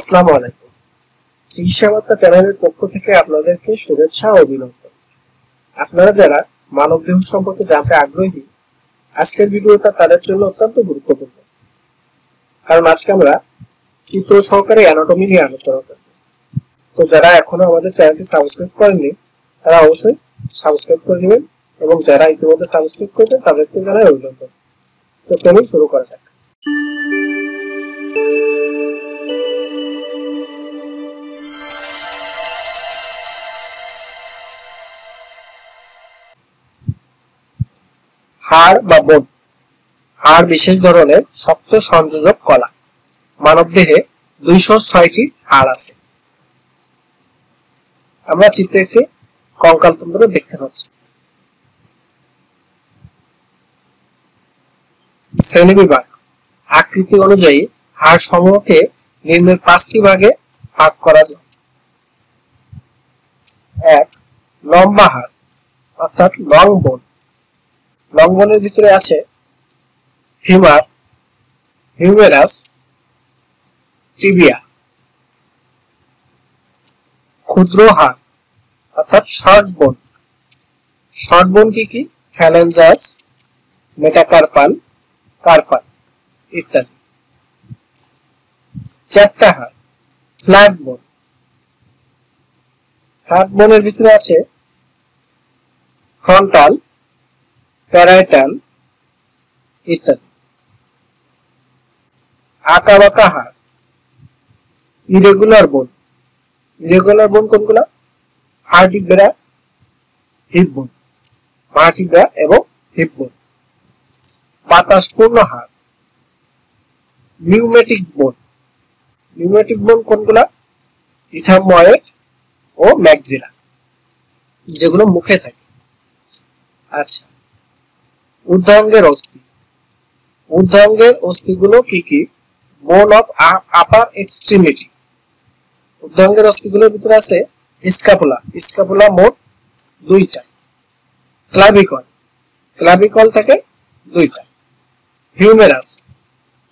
আসসালামু আলাইকুম। চিকিৎসা বার্তা চ্যানেলের পক্ষ থেকে আপনাদেরকে শুভেচ্ছা ও অভিনন্দন। আপনারা যারা মানবদেহ সম্পর্কে জানতে আগ্রহী, আজকের ভিডিওটা তাদের জন্য অত্যন্ত গুরুত্বপূর্ণ, কারণ আজকে আমরা চিত্র সহকারে অ্যানাটমি নিয়ে আলোচনা করব। তো যারা এখনো আমাদের চ্যানেলটি সাবস্ক্রাইব করেননি তারা অবশ্যই সাবস্ক্রাইব করে নেবেন, এবং যারা ইতিমধ্যে সাবস্ক্রাইব করেছেন তাদেরকে জানাই অভিনন্দন। তো চলুন শুরু করা যাক। হাড় বা বোন। হাড় বিশেষ ধরনের শক্ত সংযোজক কলা। মানবদেহে 206টি হাড় আছে। আমরা চিত্রে একটি কঙ্কালতন্ত্র দেখতে পাচ্ছি। শ্রেণীবিভাগ। আকৃতি অনুযায়ী হাড় সমূহকে নিম্নের 5টি ভাগে ভাগ করা যায়। 1. লম্বা হাড় অর্থাৎ লং বোন। লং বোনের ভিতরে আছে ফিমার, হিউমেরাস, টিবিয়া। ক্ষুদ্র হাড় অর্থাৎ শর্ট বোন। শর্ট বোন কি? ফ্যালেঞ্জাস, মেটাকার্পাল, কার্পাল ইত্যাদি। চ্যাপ্টা হাড়, ফ্ল্যাট বোন। ফ্ল্যাট বোনের ভিতরে আছে ফ্রন্টাল, প্যারাইটাল ইত্যাদি। আঁকা বাঁকা হাড়, ইরেগুলার বোন। ইরেগুলার বোন কোনগুলা? ভার্টিব্রা, হিপ বোন। ভার্টিব্রা এবং হিপ বোন। বাতাসপূর্ণ হাড়, নিউমেটিক বোন। নিউমেটিক বোন কোনগুলা? ইথাময়েড ও ম্যাক্সিলা, যেগুলো মুখে থাকে। আচ্ছা, ঊর্ধ্বাঙ্গের অস্থি। ঊর্ধ্বাঙ্গের অস্থিগুলো কি? বোন অফ আপার এক্সট্রিমিটি। ঊর্ধ্বাঙ্গের অস্থিগুলোর ভিতরে আছে স্ক্যাপুলা। স্ক্যাপুলা মোট 2টা। ক্লাভিকল, ক্লাভিকল থেকে 2টা। হিউমেরাস,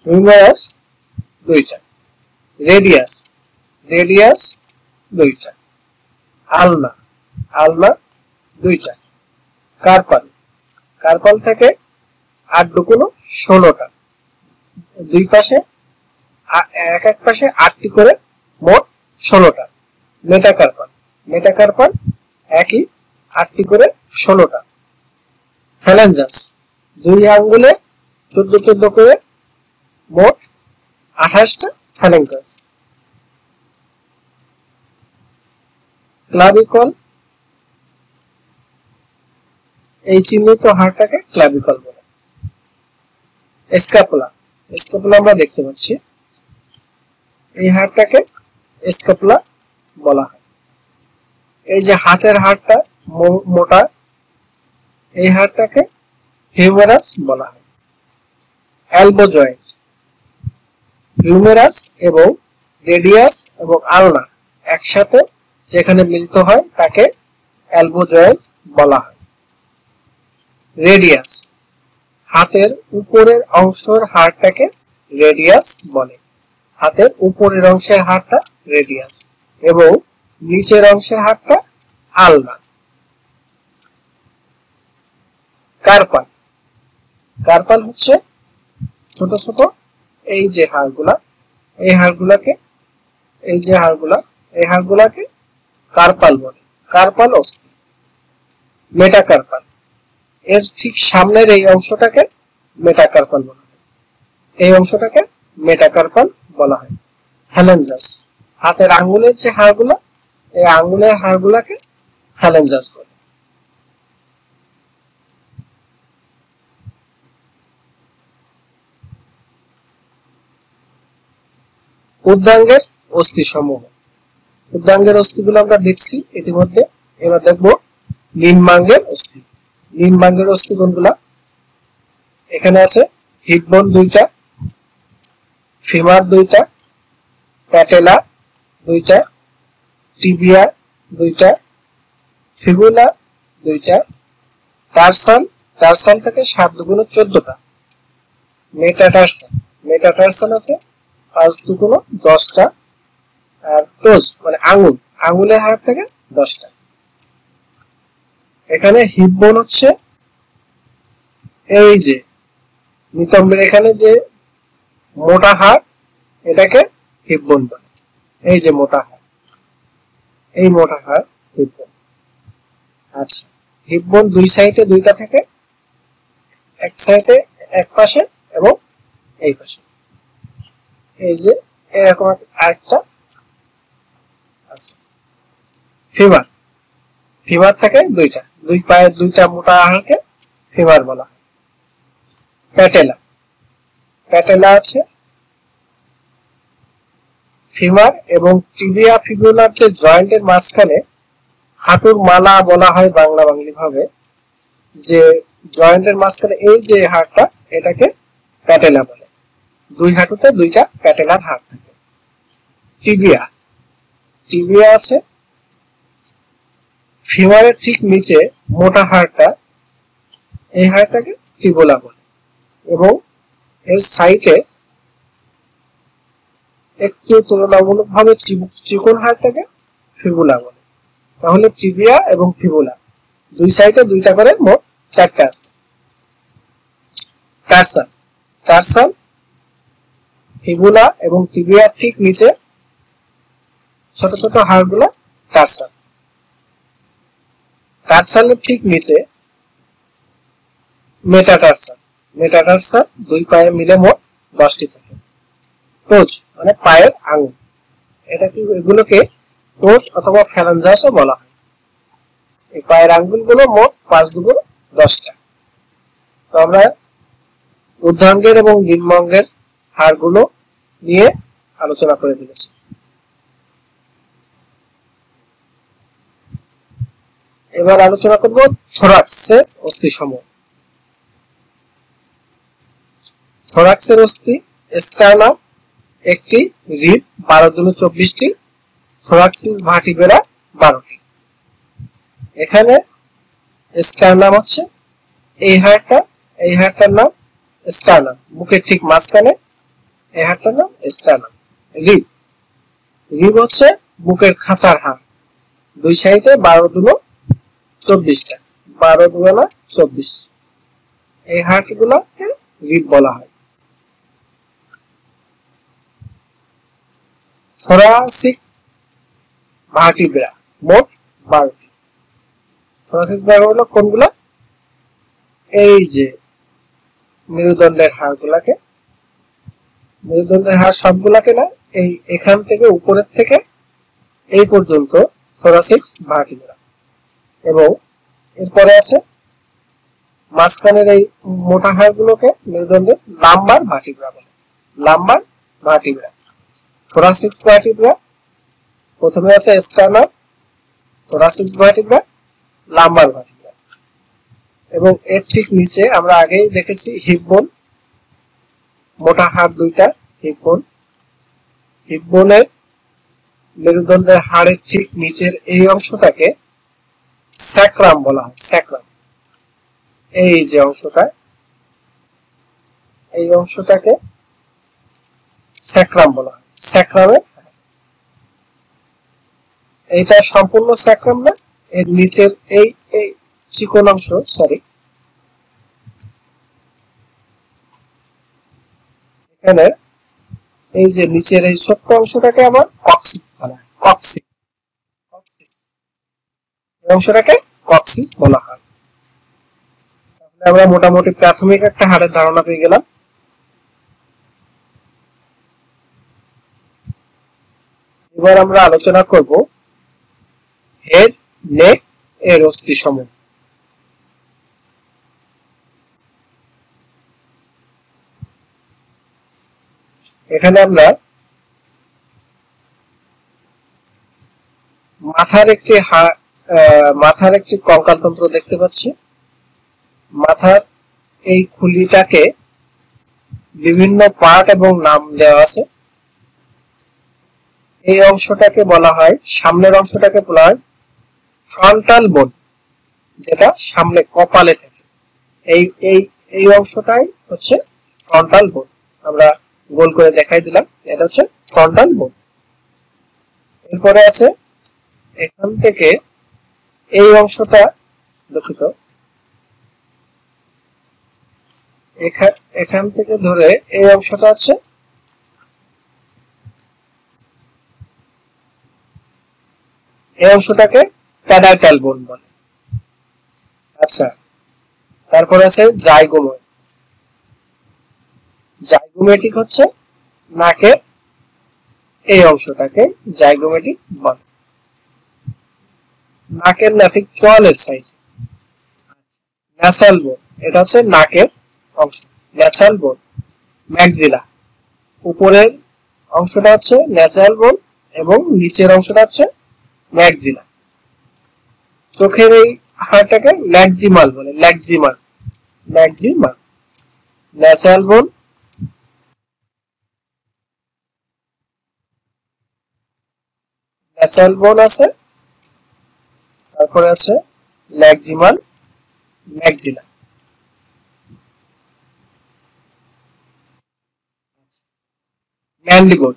হিউমেরাস 2টা। রেডিয়াস, রেডিয়াস 2টা। আলনা, আলনা 2টা। কার্পাল, কার্পাল থেকে 8 দুগুণ 16টা। দুই পাশে এক পাশে 8টি করে, মোট 16টা। মেটাকার্পাল, মেটাকার্পাল একই 8টি করে 16টা। ফ্যালেঞ্জাস, 2 আঙ্গুলে 14 করে, মোট 28টা ফ্যালেঞ্জাস। ক্লাভিকল, এই চিহ্নিত হাড়টাকে ক্লাভিকল বলে। স্ক্যাপুলা, স্ক্যাপুলা আমরা দেখতে পাচ্ছি, এই হাড়টাকে স্ক্যাপুলা বলা হয়। এই যে হাতের হাড়টা মোটা, এই হাড়টাকে হিউমেরাস বলা হয়। এলবো জয়েন্ট, হিউমেরাস এবং রেডিয়াস এবং আলনা একসাথে যেখানে মিলিত হয় তাকে এলবো জয়েন্ট বলা হয়। রেডিয়াস, হাতের উপরের অংশের হাড়টাকে রেডিয়াস বলে। হাতের উপরের অংশের হাড়টা রেডিয়াস এবং নিচের অংশের হাড়টা আলনা। কার্পাল, কার্পাল হচ্ছে ছোট ছোট এই যে হাড়গুলা, এই হাড়গুলাকে, এই যে হাড়গুলা, এই হাড়গুলাকে কার্পাল বলে। কার্পাল অস্থি। মেটাকার্পাল, এর ঠিক সামনের এই অংশটাকে মেটাকার্পাল বলা হয়। এই অংশটাকে মেটাকার্পাল বলা হয়। ফ্যালেঞ্জাস, হাতের আঙ্গুলের যে হাড়গুলা, এই আঙ্গুলের হাড়গুলাকে ফ্যালেঞ্জাস বলে। ঊর্ধ্বাঙ্গের অস্থি সমূহ। ঊর্ধ্বাঙ্গের অস্থিগুলো আমরা দেখছি ইতিমধ্যে। এবার দেখব নিম্নাঙ্গের অস্থি। নিম্নাঙ্গের অস্থি কোনগুলা? এখানে আছে হিপ বোন 2টা, ফিমার 2টা, প্যাটেলা 2টা, টিবিয়া 2টা, ফিবুলা 2টা, টার্সাল, টার্সাল থেকে 7 দুগুণ 14টা। মেটাটার্সাল, মেটাটার্সাল আছে 5 দুগুণ 10টা, আর টোজ মানে আঙ্গুল, আঙ্গুলের হাড় থাকে 10টা। এখানে হিপ বোন হচ্ছে এই যে নিতম্বের এখানে যে মোটা হাড়, এটাকে হিপ বোন বলে। এই যে মোটা হাড়, এই মোটা হাড় হিপ বোন। আচ্ছা, হিপ বোন দুই সাইডে দুইটা থাকে, এক সাইডে এক পাশে এবং এই পাশে। এই যে এরকম আরেকটা আছে। ফিমার, ফিমার থাকে দুইটা, দুই পায়ের দুইটা মোটা হাড়কে ফিমার বলা হয়। প্যাটেলা, প্যাটেলা আছে ফিমার এবং টিবিয়া ফিবুলার যে জয়েন্টের মাঝখানে হাঁটুর মালা বলা হয় বাংলা বাংলি ভাবে, যে জয়েন্টের মাঝখানে এই যে হাড়টা, এটাকে প্যাটেলা বলে। দুই হাঁটুতে দুইটা প্যাটেলার হাড় থাকে। টিবিয়া, টিবিয়া আছে ফিমারের ঠিক নিচে মোটা হাড়টা, এই হাড়টাকে টিবুলা বলে এবং এর সাইডে একটু তুলনামূলকভাবে চিকন হাড়টাকে ফিবুলা বলে। তাহলে টিবিয়া এবং ফিবুলা দুই সাইডে দুইটা করে মোট 4টা আছে। টার্সাল, টার্সাল ফিবুলা এবং টিবিয়ার ঠিক নিচে ছোট ছোট হাড়গুলো টার্সাল। টার্সালের ঠিক নিচে মেটাটার্সাল, মেটাটার্সাল দুই পায়ে মিলে মোট 10টি থাকে। টোজ মানে পায়ের আঙুল, এগুলোকে টোজ অথবা ফ্যালাঞ্জাসও বলা হয়। এই পায়ের আঙ্গুলগুলো মোট 5 দুগুণ 10টা। তো আমরা ঊর্ধ্বাঙ্গের এবং নিম্নাঙ্গের হাড়গুলো নিয়ে আলোচনা করে ফেলেছি। এবার আলোচনা করব থোরাক্সের অস্থিসমূহ। থোরাক্সের অস্থি স্টার্নাম একটি, রিব 12 দুগুণ 24টি, থোরাক্সিস ভার্টিব্রা 12টি। এখানে স্টার্নাম হচ্ছে এই হাড়টা, এই হাড়টার নাম স্টার্নাম, বুকের ঠিক মাঝখানে এই হাড়টার নাম স্টার্নাম। রিব, রিব হচ্ছে বুকের খাঁচার হাড়, দুই সাইডে 12 দুগুণ 24টা, 12 দুগুণ 24, এই হাড়গুলোকে রিব বলা হয়। থোরাসিক ভার্টিব্রা মোট 12টি। থোরাসিক ভার্টিব্রা হলো কোনগুলো? এই যে মেরুদণ্ডের হাড়গুলোকে, মেরুদণ্ডের হাড় সবগুলাকে না, এই এখান থেকে উপরের থেকে এই পর্যন্ত থোরাসিক ভার্টিব্রা। এবং এরপরে আছে মাঝখানের এই মোটা হাড়গুলোকে মেরুদণ্ডের লাম্বার ভার্টিব্রা বলে। লাম্বার ভার্টিব্রা, থোরাসিক ভার্টিব্রা, প্রথমে আছে sternum, thoracic vertebra, lumber vertebra এবং এর ঠিক নিচে আমরা আগেই দেখেছি হিপ বোন, মোটা হাড় দুইটা হিপ বোন। হিপ বোনের মেরুদণ্ডের হাড়ের ঠিক নিচের এই অংশটাকে স্যাক্রাম বলা হয়। স্যাক্রাম, এই যে অংশটা, এই অংশটাকে স্যাক্রাম বলা হয়। স্যাক্রামে এইটা সম্পূর্ণ স্যাক্রাম না, এর নিচের এই এই চিকন অংশ, সরি এখানে এই যে নিচের এই ছোট্ট অংশটাকে আবার কক্সিস বলা হয়। কক্সিস, কক্সিস এই অংশটাকে কক্সিস বলা হয়। তাহলে আমরা মোটামুটি প্রাথমিক একটা হাড়ের ধারণা পেয়ে গেলাম। এবার আমরা আলোচনা করব হেড, নেক এর অস্থিসমূহ। এখানে আমরা মাথার একটি কঙ্কালতন্ত্র দেখতে পাচ্ছি। মাথার এই খুলিটাকে বিভিন্ন পার্ট এবং নাম দেওয়া আছে। এই অংশটাকে বলা হয়, সামনের অংশটাকে বলা হয় ফ্রন্টাল বোন, যেটা সামনে কপালে থাকে। এই এই এই অংশটাই হচ্ছে ফ্রন্টাল বোন। আমরা গোল করে দেখাই দিলাম, এটা হচ্ছে ফ্রন্টাল বোন। এরপরে আছে এখান থেকে এই অংশটা, দুঃখিত, এখান থেকে ধরে এই অংশটা আছে এই অংশটাকে প্যারাইটাল বোন বলে। আচ্ছা, তারপর আছে জাইগোময়। জাইগোমেটিক হচ্ছে নাকের এই অংশটাকে জাইগোমেটিক বলে, নাকের না ঠিক চোয়ালের সাইড। ন্যাসাল বোন, এটা হচ্ছে নাকের অংশ, ন্যাসাল বোন। ম্যাক্সিলা, উপরের অংশটা হচ্ছে ন্যাসাল বোন এবং নিচের অংশটা হচ্ছে ম্যাক্সিলা। চোখের এই হাড়টাকে ল্যাক্সিমাল বলে, ল্যাক্সিমাল, ল্যাক্সিমাল। ন্যাসাল বোন, ন্যাসাল বোন আছে, তারপরে আছে ল্যাক্সিমাল, ম্যাক্সিলা। ম্যান্ডিবল,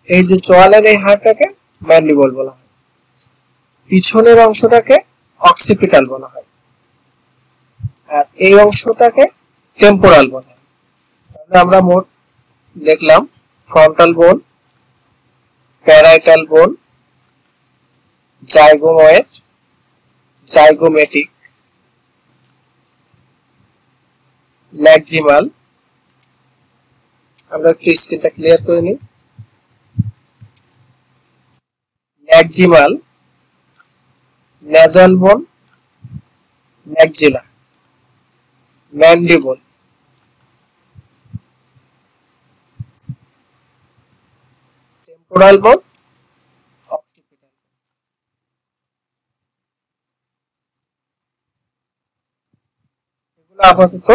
এই যে চোয়ালের এই হাড়টাকে ম্যান্ডিবল বলা হয়। পিছনের অংশটাকে অক্সিপিটাল বলা হয়, আর এই অংশটাকে টেম্পোরাল বলা হয়। তাহলে আমরা মোট দেখলাম ফ্রন্টাল বোন, প্যারাইটাল বোন, জাইগোময়েড, জাইগোমেটিক, ল্যাক্সিমাল। আমরা একটু স্ক্রিনটা ক্লিয়ার করে নিই। ল্যাক্সিমাল, ন্যাসাল বোন, ম্যাক্সিলা, ম্যান্ডিবল, টেম্পোরাল বোন, অক্সিপিটাল। এগুলো আপাতত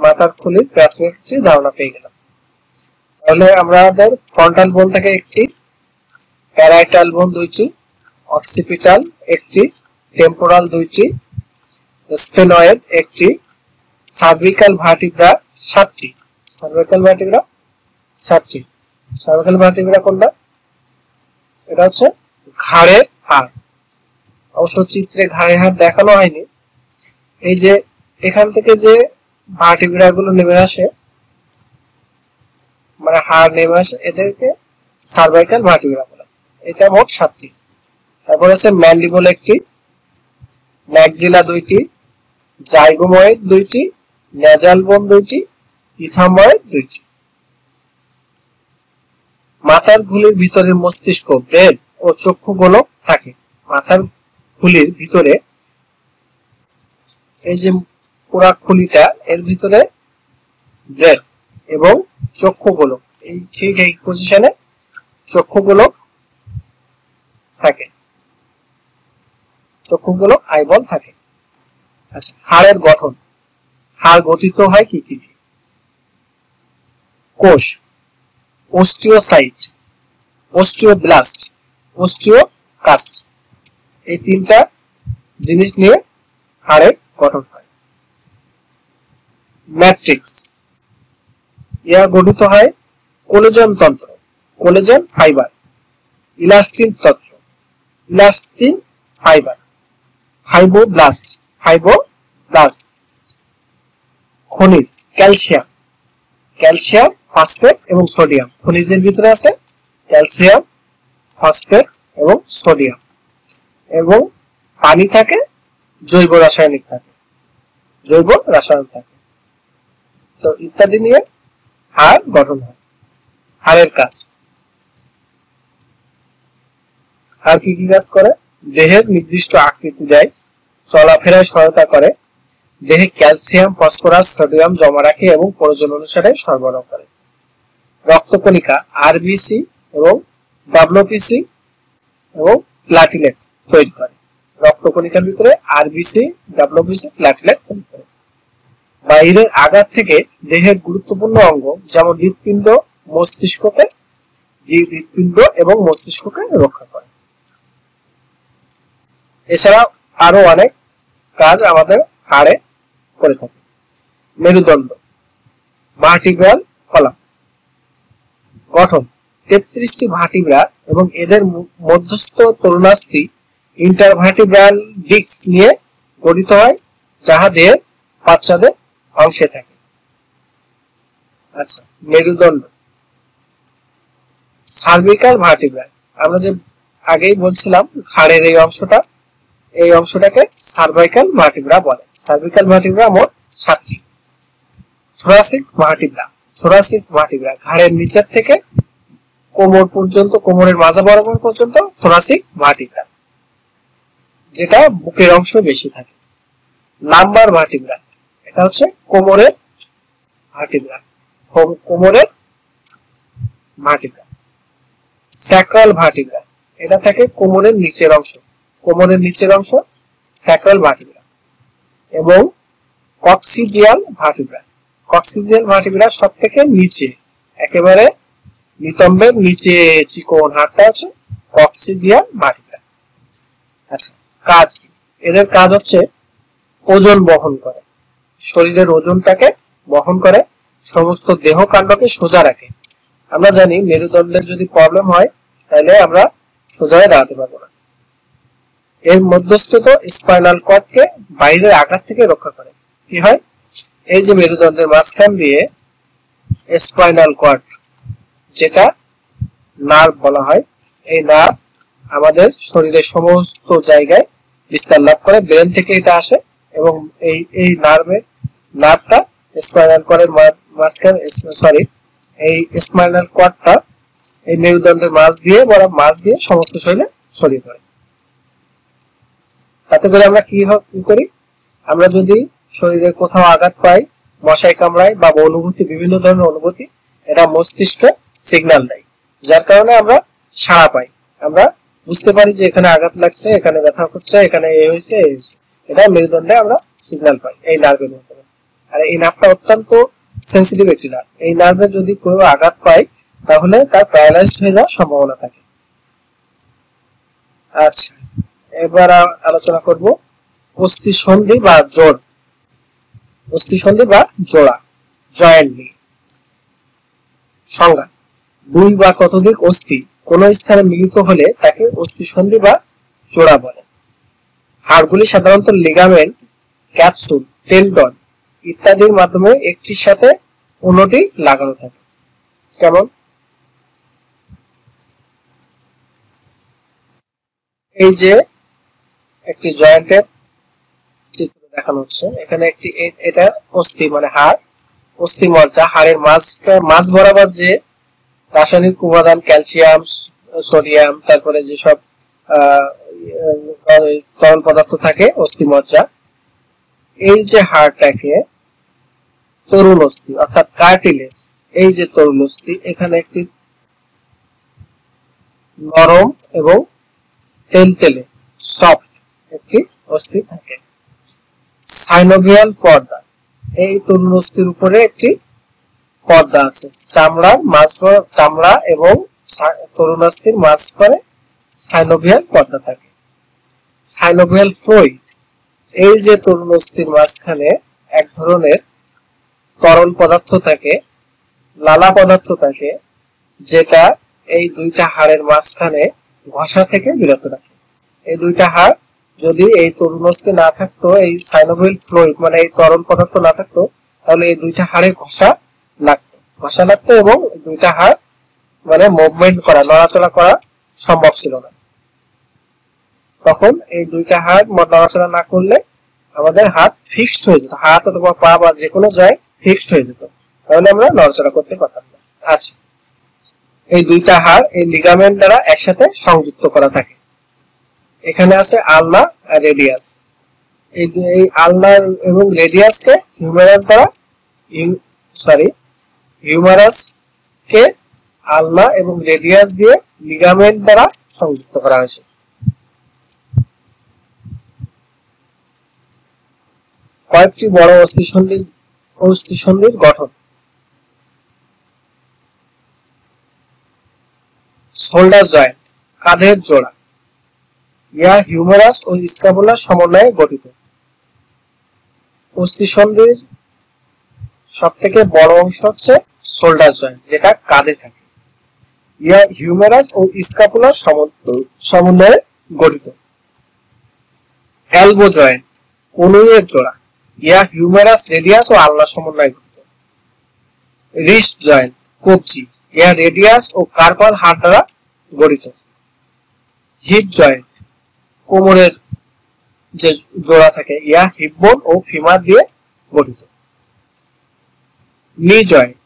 মাথার খুলির প্রাথমিক ধারণা পেয়ে গেলাম। তাহলে আমাদের ফ্রন্টাল বোন থেকে একটি, প্যারাইটাল বোন দুইটি, অক্সিপিটাল একটি, টেম্পোরাল দুইটি, স্ফেনয়েড একটি, সার্ভিক্যাল ভার্টিব্রা 7টি, সার্ভিক্যাল ভার্টিব্রা 7টি। সার্ভিক্যাল ভার্টিব্রা কোনটা? এটা হচ্ছে ঘাড়ের হাড়। অবশ্য চিত্রে ঘাড়ের হাড় দেখানো হয়নি। এই যে এখান থেকে যে ভার্টিব্রা গুলো নেমে আসে, মানে হাড় নেমে আসে, এদেরকে সার্ভাইকাল ভার্টিব্রা বলে। এটা মোট 7টি। তারপর আছে ম্যান্ডিবল একটি, ম্যাক্সিলা দুইটি, জাইগোময়েড দুইটি, ন্যাসাল বোন দুইটি, ইথাময়েড দুইটি। মাথার খুলির ভিতরে মস্তিষ্ক, ব্রেন ও চক্ষু গোলক থাকে। মাথার খুলির ভিতরে এই যে পুরা খুলিটা, এর ভিতরে ব্রেন এবং চক্ষু গোলক, এই ঠিক এই পজিশনে চক্ষু গোলক থাকে, চক্ষু গোলক আইবল থাকে। আচ্ছা, হাড়ের গঠন। হাড় গঠিত হয় কি কি? কোষ, অস্টিওসাইট, অস্টিওব্লাস্ট, অস্টিওকাস্ট, এই তিনটা জিনিস নিয়ে হাড়ের গঠন হয়। ম্যাট্রিক্স, ইয়া গঠিত হয় কোলেজন তন্ত্র, কোলেজন ফাইবার, ইলাস্টিন তন্ত্র, ইলাস্টিন ফাইবার, ফাইবোব্লাস্ট, ফাইবোব্লাস্ট। খনিজ, ক্যালসিয়াম, ক্যালসিয়াম, ফসফেট এবং সোডিয়াম। খনিজের ভিতরে আছে ক্যালসিয়াম, ফসফেট এবং সোডিয়াম। এবং পানি থাকে, জৈব রাসায়নিক থাকে, জৈব রাসায়নিক থাকে। তো ইত্যাদি নিয়ে হাড় গঠন হয়। হাড়ের কাজ, হাড় কি কি কাজ করে? দেহের নির্দিষ্ট আকৃতি দেয়, চলাফেরায় সহায়তা করে, দেহে ক্যালসিয়াম, ফসফরাস, সোডিয়াম জমা রাখে এবং প্রয়োজন অনুসারে সরবরাহ করে। রক্তকণিকা, আরবিসি এবং ডাব্লিউবিসি এবং প্লাটিলেট তৈরি করে। রক্তকণিকার ভিতরে আরবিসি, ডাব্লিউবিসি, প্লাটিলেট তৈরি করে। বাইরের আঘাত থেকে দেহের গুরুত্বপূর্ণ অঙ্গ যেমন হৃৎপিণ্ড, মস্তিষ্ককে, হৃৎপিণ্ড এবং মস্তিষ্ককে রক্ষা করে। এছাড়া আরো অনেক কাজ আমাদের হাড়ে করে থাকে। মেরুদণ্ড, ভার্টিব্রাল কলাম। গঠন, 33টি ভার্টিব্রা এবং এদের মধ্যস্থ তরুণাস্থি ইন্টারভার্টিব্রাল ডিস্ক নিয়ে গঠিত হয়, যাহা দেহের পার্শ্বের অংশে থাকে। আচ্ছা, মেরুদণ্ড। সার্ভিক্যাল ভার্টিব্রা, আমরা যে আগেই বলছিলাম ঘাড়ের এই অংশটাকে সার্ভাইকাল ভার্টিব্রা বলে। সার্ভিক্যাল ভার্টিব্রা মোট 7টি। থোরাসিক ভার্টিব্রা ঘাড়ের নিচের থেকে কোমর পর্যন্ত, কোমরের মাজা বরাবর পর্যন্ত থোরাসিক ভার্টিব্রা, যেটা বুকের অংশ বেশি থাকে। লাম্বার ভার্টিব্রা, এটা হচ্ছে কোমরের ভার্টিব্রা। স্যাক্রাল ভার্টিব্রা, এটা থাকে কোমরের নিচের অংশ স্যাক্রাল ভার্টিব্রা। এবং কক্সিজিয়াল ভার্টিব্রা সব থেকে নিচে, একেবারে নিতম্বের নিচে চিকন হাড়টা হচ্ছে কক্সিজিয়াল ভার্টিব্রা। আচ্ছা, কাজ কি? এদের কাজ হচ্ছে ওজন বহন করে, শরীরের ওজনটাকে বহন করে, সমস্ত দেহ কাণ্ডকে সোজা রাখে। আমরা জানি মেরুদণ্ডের যদি প্রবলেম হয় তাহলে আমরা সোজা হয়ে দাঁড়াতে পারবো না। এর মধ্যস্থিত স্পাইনাল কর্ডকে বাইরের আঘাত থেকে রক্ষা করে। কি হয়? এই যে মেরুদণ্ডের মাঝখান দিয়ে স্পাইনাল কর্ড, যেটা নার্ভ বলা হয়, এই নার্ভ আমাদের শরীরের সমস্ত জায়গায় বিস্তার লাভ করে। ব্রেন থেকে এটা আসে এবং এই নার্ভটা স্পাইনাল কর্ডের মাঝখানে, এই স্পাইনাল কর্ডটা এই মেরুদণ্ডের মাঝ দিয়ে সমস্ত শরীরে ছড়িয়ে পড়ে। তাতে করে আমরা কি করি? আমরা যদি শরীরে কোথাও আঘাত পাই, মশায় কামড়ায় বা অনুভূতি, বিভিন্ন ধরনের অনুভূতি, এটা মস্তিষ্কে সিগন্যাল দেয়, যার কারণে আমরা সাড়া পাই। আমরা বুঝতে পারি যে এখানে আঘাত লাগছে, এখানে ব্যথা করছে, এখানে এই হয়েছে। এটা মেরুদণ্ডে আমরা সিগন্যাল পাই এই নার্ভের মাধ্যমে। আর এই নার্ভটা অত্যন্ত সেন্সিটিভ একটি নার্ভ। এই নার্ভে যদি কেউ আঘাত পায় তাহলে তার প্যারালাইজড হয়ে যাওয়ার সম্ভাবনা থাকে। আচ্ছা, এবার আলোচনা করব অস্থিসন্ধি বা জোড়া, জয়েন্ট নিয়ে। সংজ্ঞা: দুই বা ততোধিক অস্থি কোন স্থানে মিলিত হলে তাকে অস্থিসন্ধি বা জোড়া বলে। হাড়গুলি সাধারণত লিগামেন্ট, ক্যাপসুল, টেন্ডন ইত্যাদির মাধ্যমে একটির সাথে অন্যটি লাগানো থাকে। কেমন? এই যে একটি জয়েন্টের চিত্র দেখানো হচ্ছে, এখানে এটা অস্থি মানে হাড়, অস্থি মজ্জা, হাড়ের মাঝ বরাবর যে রাসায়নিক উপাদান ক্যালসিয়াম, সোডিয়াম, তারপরে যেসব তরল পদার্থ থাকে, অস্থি মজ্জা। এই যে হাড়টাকে তরুণ অস্থি অর্থাৎ কার্টিলেজ, এই যে তরুণ অস্থি, এখানে একটি নরম এবং তেলতেলে সফট একটি অস্থি থাকে। সাইনোভিয়াল পর্দা, এই তরুণ অস্থির উপরে একটি পর্দা আছে। চামড়া এবং তরুণ অস্থির মাঝখানে সাইনোভিয়াল পর্দা থাকে। সাইনোভিয়াল ফ্লুইড, এই যে তরুণ অস্থির মাঝখানে এক ধরনের তরল পদার্থ থাকে, লালা পদার্থ থাকে, যেটা এই দুইটা হাড়ের মাঝখানে ঘষা থেকে বিরত রাখে। এই দুইটা হাড় যদি এই তরুণ অস্থি না থাকতো, এই সাইনোভিয়াল ফ্লুইড মানে এই তরল পদার্থ না থাকতো, তাহলে এই দুইটা হাড়ে ঘষা লাগতো এবং দুইটা হাড় মানে মুভমেন্ট করা, নড়াচড়া করা সম্ভব ছিল না। তখন এই দুইটা হাড় নড়াচড়া না করলে আমাদের হাত ফিক্সড হয়ে যেত, হাত অথবা পা বা যে কোনো জায়গায় ফিক্সড হয়ে যেত, তাহলে আমরা নড়াচড়া করতে পারতাম না। আচ্ছা, এই দুইটা হাড় এই লিগামেন্ট দ্বারা একসাথে সংযুক্ত করা থাকে। এখানে আছে আলনা আর রেডিয়াস। এই আলনা এবং রেডিয়াসকে হিউমারাসকে আলনা এবং রেডিয়াস দিয়ে লিগামেন্ট দ্বারা সংযুক্ত করা হয়েছে। কয়েকটি বড় অস্থিসন্ধির গঠন। শোল্ডার জয়েন্ট, কাঁধের জোড়া, ইহা হিউমারাস ও স্ক্যাপুলার সমন্বয়ে গঠিত। অস্থিসন্ধির সব থেকে বড় অংশ হচ্ছে শোল্ডার জয়েন্ট, যেটা কাঁধে থাকে। ইহা হিউমেরাস ও স্ক্যাপুলার সমন্বয়ে গঠিত। এলবো জয়েন্ট, কনুইয়ের জোড়া, ইহা হিউমেরাস, রেডিয়াস ও আলনার সমন্বয়ে গঠিত। রিস্ট জয়েন্ট, কবজি, ইহা রেডিয়াস ও কার্পাল হাড় দ্বারা গঠিত। হিপ জয়েন্ট, কোমরের যে জোড়া থাকে, ইহা হিপবোন ও ফিমার দিয়ে গঠিত। নি জয়েন্ট,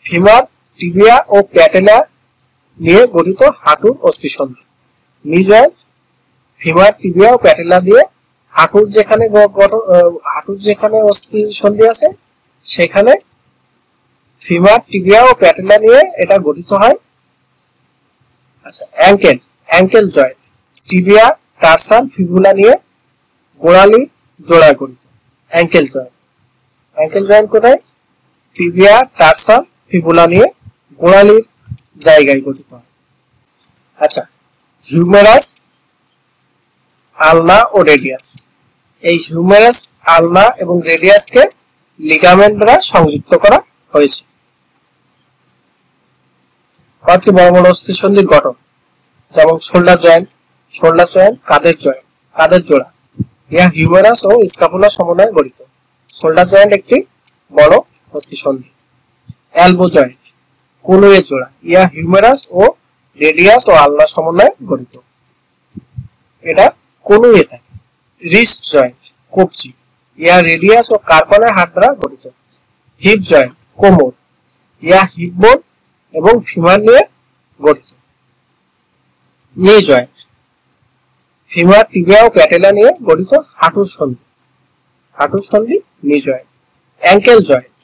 ফিমার, টিবিয়া ও প্যাটেলা নিয়ে গঠিত হাঁটুর অস্থিসন্ধি। নি জয়েন্ট ফিমার, টিবিয়া ও প্যাটেলা দিয়ে হাঁটুর যেখানে অস্থিসন্ধি আছে সেখানে ফিমার, টিবিয়া ও প্যাটেলা নিয়ে এটা গঠিত হয়। আচ্ছা, ankle, ankle joint, tibia, tarsal, fibula নিয়ে গোড়ালির জোড়ায় গঠিত। অ্যাঙ্কেল জয়েন্ট, অ্যাঙ্কেল জয়েন্ট কোথায়? টিবিয়া, টার্সাল, ফিবুলা নিয়ে গোড়ালির জায়গায় গঠিত হয়। আচ্ছা, হিউমেরাস, আলনা ও রেডিয়াস। এই হিউমেরাস, আলনা এবং রেডিয়াসকে লিগামেন্ট দ্বারা সংযুক্ত করা হয়েছে। কয়েকটি বড় বড় অস্থিসন্ধির গঠন, যেমন শোল্ডার জয়েন্ট, কাঁধের জোড়া, ইহা হিউমেরাস ও স্ক্যাপুলার সমন্বয়ে গঠিত। শোল্ডার জয়েন্ট একটি বড় অস্থিসন্ধি। এলবো জয়েন্ট, কনুইয়ের জোড়া, ইহা হিউমেরাস ও রেডিয়াস ও আলনার সমন্বয়ে গঠিত, এটা কনুইয়ে থাকে। রিস্ট জয়েন্ট, কবজি, ইহা রেডিয়াস ও কার্পালের হাড় দ্বারা গঠিত। হিপ জয়েন্ট, কোমর, ইহা হিপবোন এবং ফিমার নিয়ে গঠিত। নি জয়েন্ট, ফিমার, টিবিয়া ও প্যাটেলা নিয়ে গঠিত হাঁটুর সন্ধি নি জয়েন্ট। অ্যাঙ্কেল জয়েন্ট,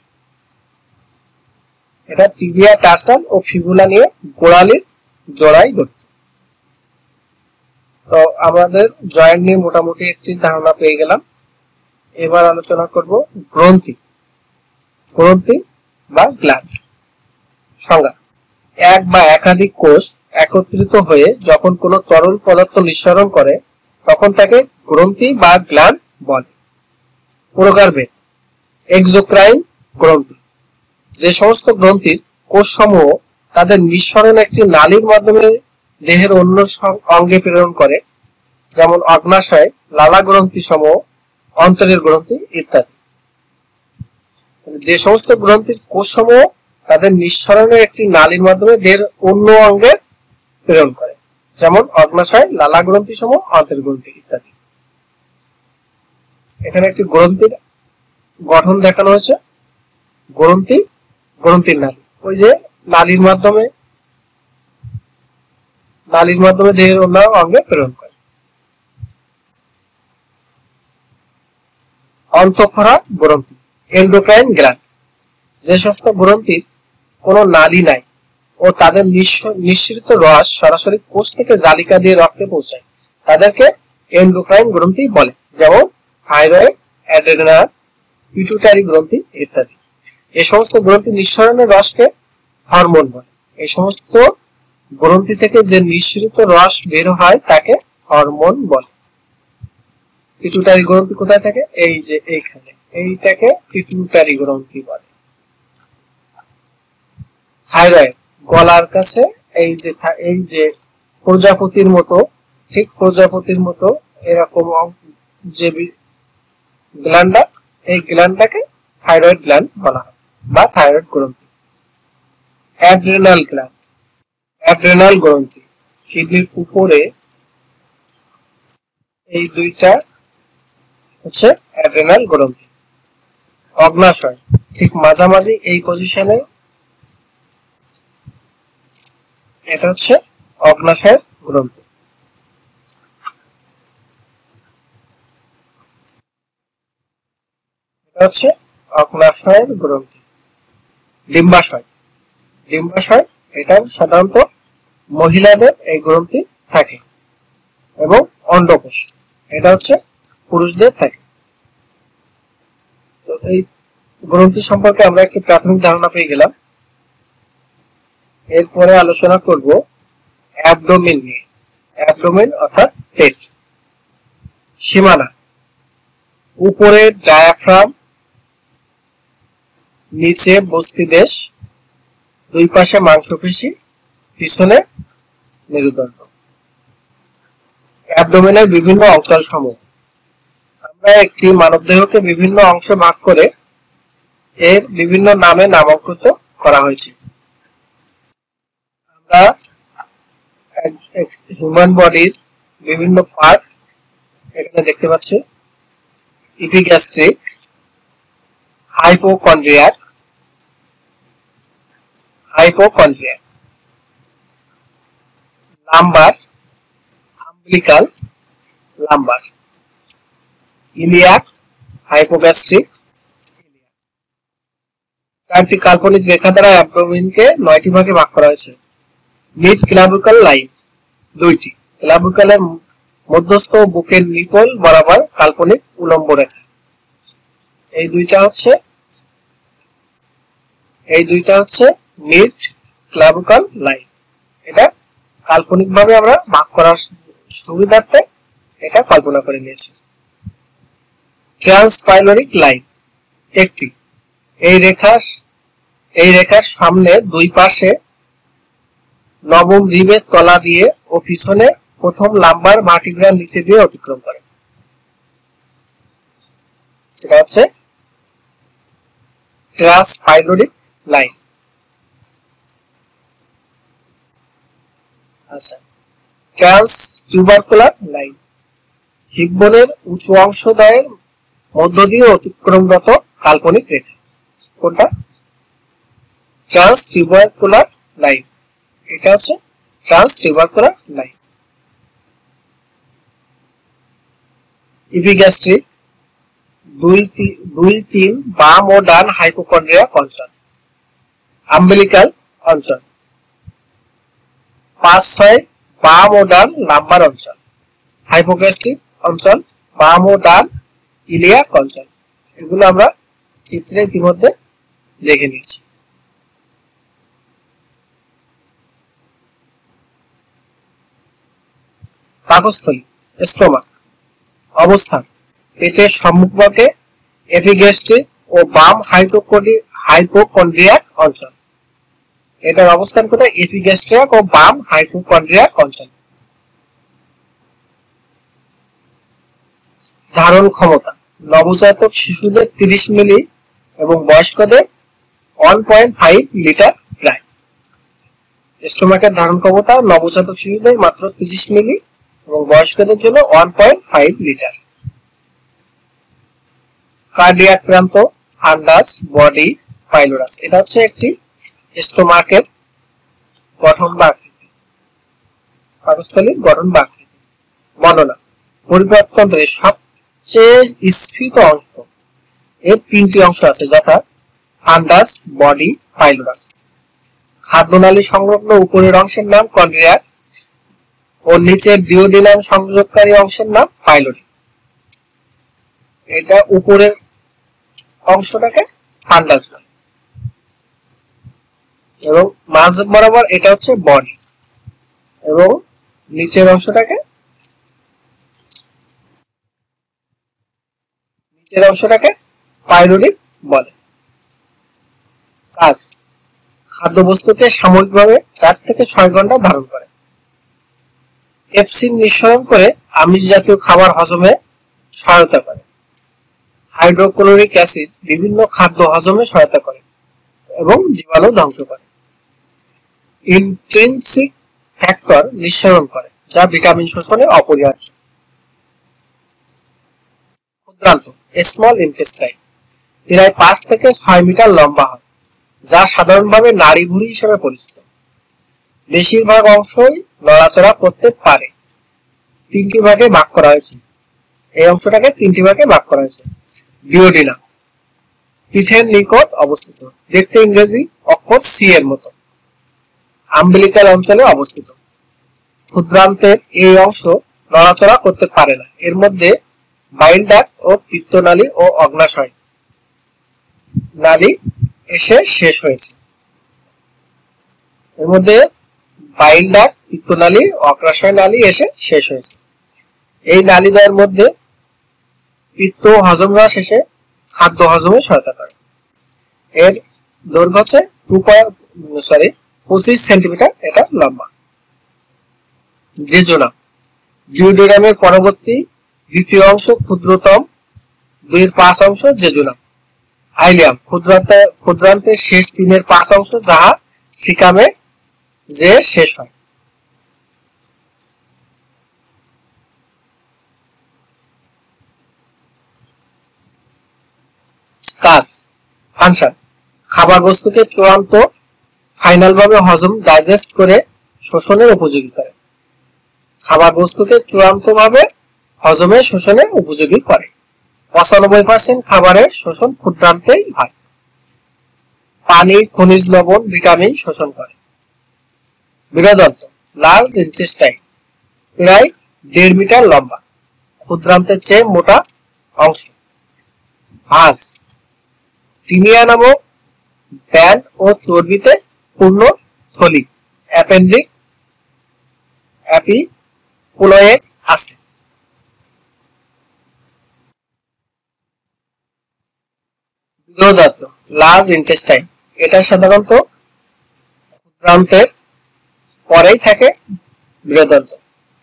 এটা টিবিয়া, টার্সাল ও ফিবুলা নিয়ে গোড়ালির জোড়ায় গঠিত। তো আমাদের জয়েন্ট নিয়ে মোটামুটি একটি ধারণা পেয়ে গেলাম। এবার আলোচনা করব গ্রন্থি বা গ্ল্যান্ড। সংজ্ঞা: এক বা একাধিক কোষ একত্রিত হয়ে যখন কোনো তরল পদার্থ নিঃসরণ করে তখন তাকে গ্রন্থি বা গ্ল্যান্ড বলে। প্রকারভেদ: এক্সোক্রাইন গ্রন্থি, যে সমস্ত গ্রন্থির কোষসমূহ তাদের নিঃসরণ একটি নালীর মাধ্যমে দেহের অন্য অঙ্গে প্রেরণ করে, যেমন অগ্নাশয়, লালা গ্রন্থি সমূহ, অন্তরের গ্রন্থি ইত্যাদি। যে সমস্ত গ্রন্থির কোষসমূহ তাদের নিঃসরণের একটি নালীর মাধ্যমে দেহের অন্য অঙ্গে প্রেরণ করে, যেমন অগ্নাশয়, লালা গ্রন্থি সমূহ, অন্তরের গ্রন্থি ইত্যাদি। এখানে একটি গ্রন্থির গঠন দেখানো হয়েছে। গ্রন্থির নালী, ওই যে নালীর মাধ্যমে দেহের অন্য অঙ্গে প্রেরণ করে। অন্তঃক্ষরা গ্রন্থি, এন্ডোক্রাইন গ্ল্যান্ড, যে সমস্ত গ্রন্থির কোনো নালী নাই ও তাদের নিঃসৃত রস সরাসরি কোষ থেকে জালিকা দিয়ে রক্তে পৌঁছায় তাদেরকে এন্ডোক্রাইন গ্রন্থি বলে, যেমন থাইরয়েড, অ্যাড্রেনাল, পিটুইটারি গ্রন্থি ইত্যাদি। এই সমস্ত গ্রন্থি নিঃসরণের রসকে হরমোন বলে। এই সমস্ত গ্রন্থি থেকে যে নিঃসৃত রস বের হয় তাকে হরমোন বলে। পিটুইটারি গ্রন্থি কোথায় থাকে? এই যে এইখানে, এইটাকে পিটুইটারি গ্রন্থি বলে। থাইরয়েড গলার কাছে, এই যে প্রজাপতির মতো, ঠিক প্রজাপতির মতো এরকম যে গ্ল্যান্ডটা, এই গ্ল্যান্ডটাকে থাইরয়েড গ্ল্যান্ড বলা হয় বা থাইরয়েড গ্রন্থি। অ্যাড্রেনাল গ্ল্যান্ড, অ্যাড্রেনাল গ্রন্থি, কিডনির উপরে এই দুইটা হচ্ছে অ্যাড্রেনাল গ্রন্থি। অগ্নাশয়, ঠিক মাঝামাঝি এই পজিশনে, এটা হচ্ছে অগ্নাশয়ের গ্রন্থি। এটা হচ্ছে অগ্নাশয়ের গ্রন্থি। ডিম্বাশয়, এটা সাধারণত মহিলাদের এই গ্রন্থি থাকে, এবং অন্ডকোষ, এটা হচ্ছে পুরুষদের থাকে। তো এই গ্রন্থি সম্পর্কে আমরা একটি প্রাথমিক ধারণা পেয়ে গেলাম। এরপরে আলোচনা করব অ্যাবডোমেন নিয়ে। অ্যাবডোমেন অর্থাৎ পেট। সীমানা: উপরে ডায়াফ্রাম, নিচে বস্তিদেশ, দুই পাশে মাংসপেশি, পিছনে মেরুদণ্ড। অ্যাবডোমেনের বিভিন্ন অঞ্চল সমূহ। আমরা একটি মানবদেহকে বিভিন্ন অংশে ভাগ করে এর বিভিন্ন নামে নামাঙ্কিত করা হয়েছে। আমরা হিউম্যান বডির বিভিন্ন পার্ট এখানে দেখতে পাচ্ছি। Epigastric, hypochondriac, lumber, umbilical, lumber, iliac, hypogastric, চারটি কাল্পনিক রেখা দ্বারা অ্যাবডোমেনকে 9টি ভাগে ভাগ করা হয়েছে। মিড ক্লাভিকল লাইন 2টি, ক্লাভিকলের মধ্যস্থ বুকের নিপল বরাবর কাল্পনিক উলম্ব রেখা। এই দুইটা হচ্ছে মিড ক্লাভিকল লাইন। এটা কাল্পনিকভাবে আমরা ভাগ করার সুবিধার্থে এটা কল্পনা করে নিয়েছি। ট্রান্সপাইলোরিক লাইন 1টি, এই রেখার সামনে দুই পাশে নবম রিবের তলা দিয়ে ও পিছনে প্রথম লাম্বার ভার্টিব্রার নিচে দিয়ে অতিক্রম করে। সেটা হচ্ছে ট্রান্সপাইলোরিক লাইন। আচ্ছা, ট্রান্সটিউবারকুলার লাইন হিপবোনের উঁচু অংশদ্বয়ের মধ্য দিয়ে অতিক্রমরত কাল্পনিক রেখা। কোনটা? ট্রান্সটিউবারকুলার লাইন। এটা হচ্ছে ট্রান্সটিউবারকুলার লাইন। ইপিগ্যাস্ট্রিক 2-3 বাম ও ডান হাইপোকন্ড্রিয়াক অঞ্চল। আম্বিলিকাল অঞ্চল 5-6 বাম ও ডান লাম্বার অঞ্চল। হাইপোগ্যাস্ট্রিক অঞ্চল বাম ও ডান ইলিয়াক অঞ্চল। এগুলো আমরা চিত্রে ইতিমধ্যে দেখে নিয়েছি। পাকস্থলী স্টোমাক অবস্থান পেটের সম্মুখভাগে এপিগ্যাস্ট্রিক ও বাম হাইপোকন্ড্রিয়াক অঞ্চল। এটার অবস্থান কোথায়? এপিগ্যাস্ট্রিক ও বাম হাইপোকন্ড্রিয়াক অঞ্চল। ধারণ ক্ষমতা নবজাতক শিশুদের 30 মিলি এবং বয়স্কদের 1.5 লিটার প্রায়। স্টোমাকের ধারণ ক্ষমতা নবজাতক শিশুদের মাত্র 30 মিলি এবং বয়স্কদের জন্য 1.5 লিটার। কার্ডিয়াক প্রান্ত ফান্ডাস, বডি, পাইলোরাস। এটা হচ্ছে একটি স্টোমাকের গঠন বা আকৃতি, পাকস্থলীর গঠন বা আকৃতি। বর্ণনা পরিপাকতন্ত্রের সবচেয়ে স্ফীত অংশ। এর 3টি অংশ আছে, যথা ফান্ডাস, বডি, পাইলোরাস। খাদ্যনালী সংলগ্ন উপরের অংশের নাম কন্ড্রিয়া ও নিচের ডিওডিনাম সংযোগকারী অংশের নাম পাইলোরি। এটা উপরের অংশটাকে ফান্ডাস বলে এবং মাঝ বরাবর এটা হচ্ছে বডি এবং নিচের অংশটাকে পাইলোরি বলে। কাজ খাদ্যবস্তুকে সাময়িকভাবে 4 থেকে 6 ঘন্টা ধারণ করে। পেপসিন নিঃসরণ করে আমিষ জাতীয় খাবার হজমে সহায়তা করে। হাইড্রোক্লোরিক অ্যাসিড বিভিন্ন খাদ্য হজমে সহায়তা করে এবং জীবাণু ধ্বংস করে। ইন্ট্রিনসিক ফ্যাক্টর নিঃসরণ করে যা ভিটামিন শোষণে অপরিহার্য। ক্ষুদ্রান্ত স্মল ইন্টেস্টাইন প্রায় 5 থেকে 6 মিটার লম্বা হয়, যা সাধারণভাবে নাড়িভুঁড়ি হিসেবে পরিচিত। বেশিরভাগ অংশই নড়াচড়া করতে পারে। 3টি ভাগে ভাগ করা হয়েছে। এই অংশটাকে 3টি ভাগে ভাগ করা হয়েছে। ডিওডিনাম পিঠের নিকট অবস্থিত, দেখতে ইংরেজি অক্ষর সি এর মতো। আম্বিলিকাল অঞ্চলে অবস্থিত। ক্ষুদ্রান্তের এই অংশ নড়াচড়া করতে পারে না। এর মধ্যে বাইল ডাক্ট ও পিত্তনালী ও অগ্নাশয় নালী এসে শেষ হয়েছে। এর মধ্যে বাইল ডাক্ট, পিত্তনালী, অগ্নাশয় নালী এসে শেষ হয়েছে। এই নালীদ্বয়ের মধ্যে পিত্ত হজম হওয়া শেষে খাদ্য হজমে সহায়তা করে। এর দৈর্ঘ্য হচ্ছে 25 সেন্টিমিটার এটা লম্বা। জেজুনাম, ডিউডেনামের পরবর্তী দ্বিতীয় অংশ ক্ষুদ্রতম 2/5 অংশ জেজুনাম। আইলিয়াম, ক্ষুদ্রান্তের শেষ 3/5 অংশ যাহা সিকামে যে শেষ হয়। কাজ, ফাংশন, খাবার বস্তুকে চূড়ান্ত ফাইনাল ভাবে হজম ডাইজেস্ট করে শোষণের উপযোগী করে। খাবার বস্তুকে চূড়ান্ত ভাবে হজমে শোষণের উপযোগী করে। 95% খাবারের শোষণ ক্ষুদ্রান্তেই হয়। পানি, খনিজ লবণ, ভিটামিন শোষণ করে। বৃহদন্ত, লার্জ ইন্টেস্টাইন, প্রায় 1.5 মিটার লম্বা, ক্ষুদ্রান্তের চেয়ে মোটা অংশ। হাঁস, টিনিয়া নামক ব্যান্ড ও চর্বিতে পূর্ণ থলি, অ্যাপিকুলয়ে আছে। বৃহদান্ত্র, লার্জ ইন্টেস্টাইন, এটা সাধারণত ক্ষুদ্রান্তের পরেই থাকে। বৃহদান্ত্র,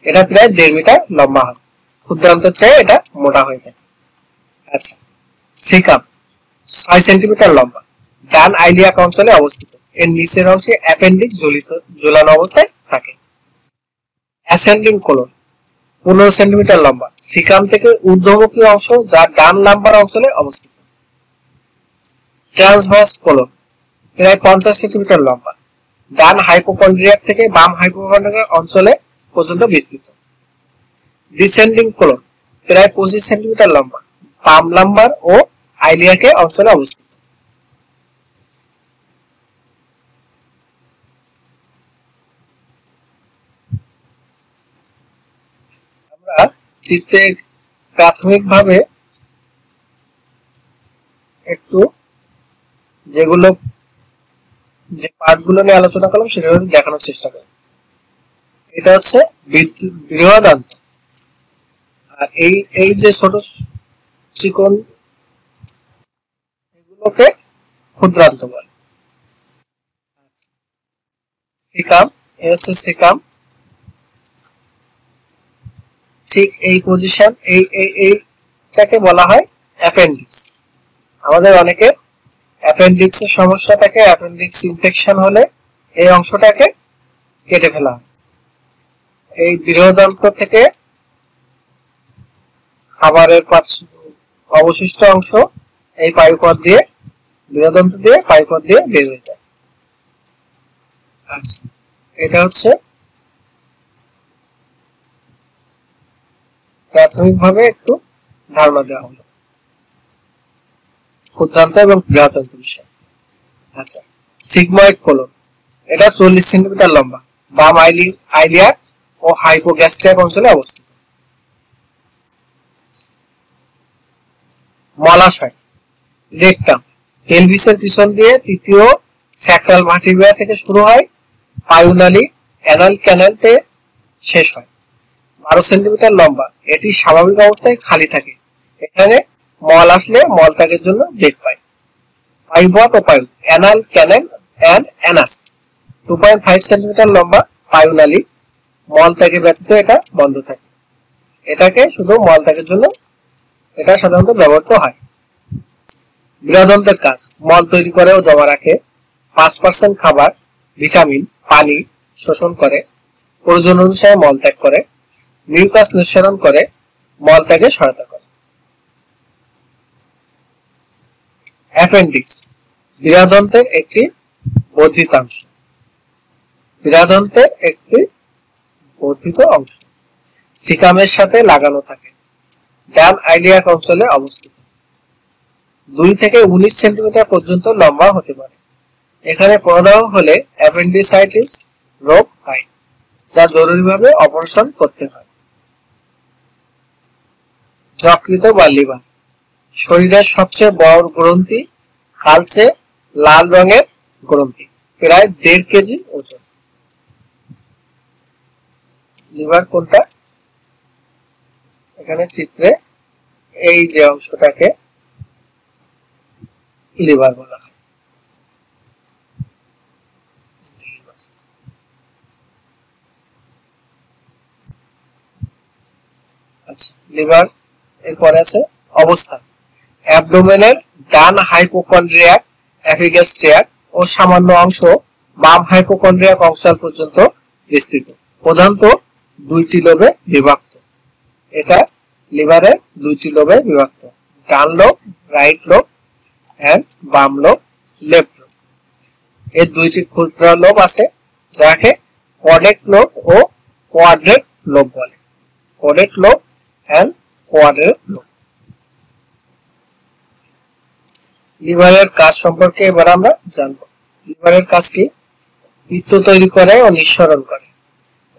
এটা প্রায় 1.5 মিটার লম্বা হয়, ক্ষুদ্রান্তের চেয়ে এটা মোটা হয়ে থাকে। আচ্ছা, সিকাম 6 সেন্টিমিটার লম্বা, ডান আইলিয়াক অঞ্চলে অবস্থিত। এর নিচের অংশে অ্যাপেন্ডিক্স ঝুলানো অবস্থায় থাকে। অ্যাসেন্ডিং কোলন 15 সেন্টিমিটার লম্বা, সিকাম থেকে ঊর্ধ্বমুখী অংশ যা ডান লাম্বার অঞ্চলে অবস্থিত। ট্রান্সভার্স কোলন প্রায় 50 সেন্টিমিটার লম্বা, ডান হাইপোকন্ড্রিয়াক থেকে বাম হাইপোকন্ড্রিয়াক অঞ্চলে পর্যন্ত বিস্তৃত। ডিসেন্ডিং কোলন প্রায় 25 সেন্টিমিটার লম্বা, বাম লাম্বার ও আইলিয়াকে অঞ্চলে অবস্থিত। আমরা চিত্রে প্রাথমিকভাবে একটু যেগুলো যে পার্টগুলো নিয়ে আলোচনা করলাম সেগুলো দেখানোর চেষ্টা করি। এটা হচ্ছে বৃহদান্ত, আর এই যে ছোট চিকন এগুলোকে ক্ষুদ্রান্ত বলে। সিকাম, এই হচ্ছে সিকাম, ঠিক এই পজিশন, এইটাকে বলা হয় অ্যাপেন্ডিক্স। আমাদের অনেকে অ্যাপেন্ডিক্স এর সমস্যা থাকে, অ্যাপেন্ডিক্স ইনফেকশন হলে এই অংশটাকে কেটে ফেলা হয়। এই বৃহদান্ত থেকে খাবারের অবশিষ্ট অংশ এই পায়ুপথ দিয়ে, বৃহদান্ত দিয়ে পায়ুপথ দিয়ে বের হয়ে যায়। আচ্ছা, এটা হচ্ছে প্রাথমিকভাবে একটু ধারণা দেওয়া হলো ক্ষুদ্রান্ত এবং বৃহদান্ত বিষয়। আচ্ছা, সিগময়েড কোলন, এটা 40 সেন্টিমিটার লম্বা, বাম আইলিয়াক ও হাইপোগ্যাস্ট্রিয়াক অঞ্চলে অবস্থিত। মলাশয়, রেকটাম, পেলভিসের পিছন দিয়ে তৃতীয় স্যাক্রাল ভার্টিব্রা থেকে শুরু হয়, পায়ুনালী অ্যানাল ক্যানালতে শেষ হয়। 12 সেন্টিমিটার লম্বা, এটি স্বাভাবিক অবস্থায় খালি থাকে। এখানে মল আসলে মলত্যাগের জন্য বেগ পায়। পায়ুপথ ও পায়ু, anal canal and anus 2.5 centimetre লম্বা, পায়ুনালী, মলত্যাগের ব্যতীত এটা বন্ধ থাকে। এটাকে শুধু মলত্যাগের জন্য এটা সাধারণত ব্যবহৃত হয়। বৃহদন্তের কাজ, মল তৈরি করে ও জমা রাখে, 5% খাবার, ভিটামিন, পানি শোষণ করে, প্রয়োজন অনুসারে মল ত্যাগ করে, মিউকাস নিঃসরণ করে, মল ত্যাগে সহায়তা করে। অ্যাপেন্ডিক্স বৃহদন্তের একটি বর্ধিতাংশ, বৃহদন্তের একটি বর্ধিত অংশ, সিকামের সাথে লাগানো থাকে, ডান আইলিয়াক অঞ্চলে অবস্থিত। 2 থেকে 19 সেন্টিমিটার পর্যন্ত লম্বা হতে পারে। এখানে প্রদাহ হলে অ্যাপেন্ডিসাইটিস রোগ হয়, যা জরুরিভাবে অপারেশন করতে হয়। যকৃত বা লিভার, শরীরের সবচেয়ে বড় গ্রন্থি, কালচে লাল রঙের গ্রন্থি, প্রায় 1.5 কেজি ওজন। লিভার কোনটা? এখানে চিত্রে এই যে অংশটাকে লিভার বলা হয়। লিভার এরপরে আছে অবস্থান। অ্যাবডোমেনের ডান হাইপোকন্ড্রিয়াক এপিগ্যাস্ট্রিয়াক ও সামান্য অংশ বাম হাইপোকন্ড্রিয়াক অঞ্চল পর্যন্ত বিস্তৃত, প্রধানত দুইটি লোবে বিভক্ত। এটা লিভারের দুইটি লোবে বিভক্ত, ডান লোব রাইট লোব এন্ড বাম লোব লেফট লোব। এর দুইটি ক্ষুদ্র লোব আছে যাকে কর্ডেট লোব ও কোয়াড্রেট লোব বলে। Caudate lobe and quadrate lobe. লিভারের কাজ সম্পর্কে এবার আমরা জানব। লিভারের কাজ কি? পিত্ত তৈরি করে ও নিঃসরণ করে।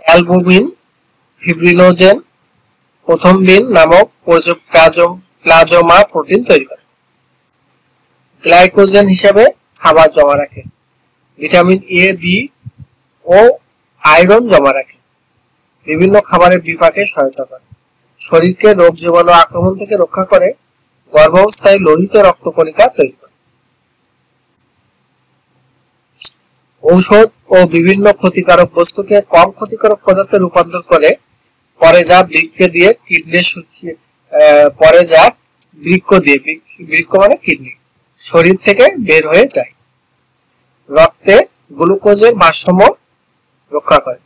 অ্যালবুমিন, ফিব্রিনোজেন, প্রথমবিন নামক প্লাজমা প্রোটিন তৈরি করে। গ্লাইকোজেন হিসেবে খাবার জমা রাখে। ভিটামিন এ, বি ও আয়রন জমা রাখে। বিভিন্ন খাবারের বিপাকে সহায়তা করে। শরীরকে রোগ জীবাণু আক্রমণ থেকে রক্ষা করে। গর্ভাবস্থায় লোহিত রক্তকণিকা তৈরি করে। ঔষধ ও বিভিন্ন ক্ষতিকারক বস্তুকে কম ক্ষতিকারক পদার্থে রূপান্তর করে পরে যা বৃক্ক দিয়ে বৃক্ক মানে কিডনি শরীর থেকে বের হয়ে যায়। রক্তে গ্লুকোজের ভারসাম্য রক্ষা করে।